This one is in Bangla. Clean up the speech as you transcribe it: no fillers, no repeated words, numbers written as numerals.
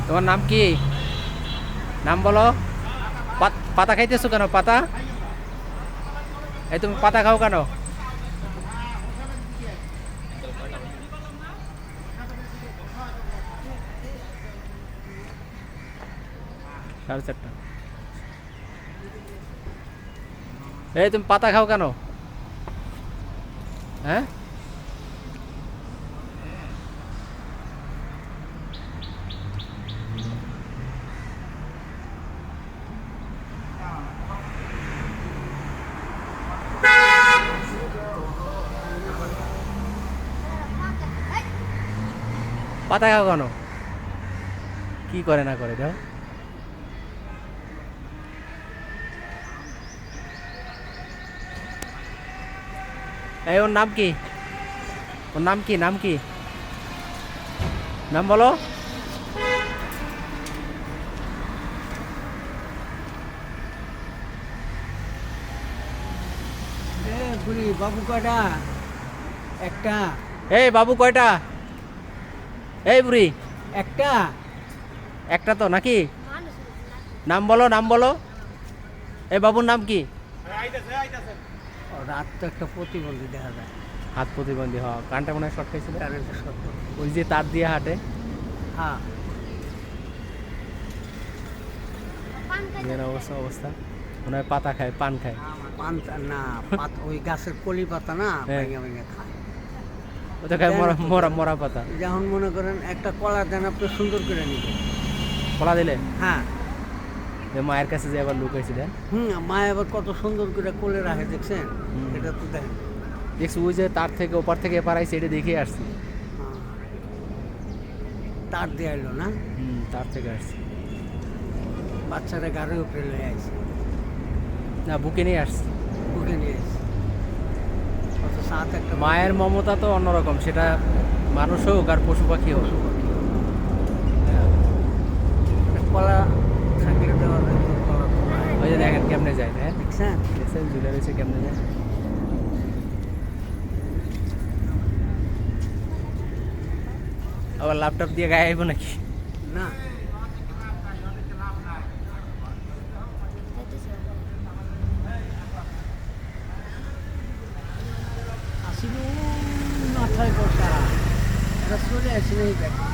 তোমার নাম কি? নাম বলো। পাতা খাইতেছো কেন? পাতা, এই তুমি পাতা খাও কেন? সাড়ে চারটা। এই তুমি পাতা খাও কেন? হ্যাঁ, পাতা খাও কেন? কি করে না করে দাও। এই ওর নাম কি? ওর নাম কি? নাম কি? নাম বলো। বুড়ি বাবু কয়টা? একটা। এই বাবু কয়টা? এই বুড়ি একটা। একটা তো নাকি? নাম বলো, নাম বলো। এই বাবুর নাম কি? রাত তো একটা প্রতিবন্ধী দেখা যায়। হাত প্রতিবন্ধী, হ। কানটা মনে হয় শর্ট খাইছিল। কারেন্টের সত্য। ওই যে তার দিয়ে হাঁটে। হ্যাঁ। মেয়ের অবস্থা অবস্থা মনে হয় পাতা খায়, পান খায়। পান্তা না, ওই গাছের কলি পাতা না, হ্যাঁ। ভেঙে ভেঙে খায়। ওটা খায় মরা মরা মরা পাতা। যেমন মনে করেন একটা কলা দেন, আপনি সুন্দর করে নিবেন। কলা দিলে হ্যাঁ। যে মায়ের কাছে যে আবার লুকাইছি দেন। মা আবার কত সুন্দর করে কোলে রাখে, দেখছেন? এটা তো দেখেন। দেখছি ওই যে তার থেকে ওপার থেকে এপার আইসি, এটা দেখে আসছি। তার দিয়ে এলো না, তার থেকে আসছি। বাচ্চারা গাড়ি উপরে লয়ে আইছে, না বুকে নিয়ে আসছি। বুকে নিয়ে আইছে। কত সাত একটা মায়ের মমতা তো অন্যরকম, সেটা মানুষ হোক আর পশু পাখি হোক। কলা থাকলে দেওয়া যায়, কলা তো নাই। ওই যে দেখেন কেমনে যায়, হ্যাঁ দেখছেন? দেখছেন ঝুলে রয়েছে কেমনে যায়। আবার ল্যাপটপ দিয়ে গায়ে আইব নাকি? না, আসিল মাথায় বসা, এটা চলে আসলে এই দেখেন।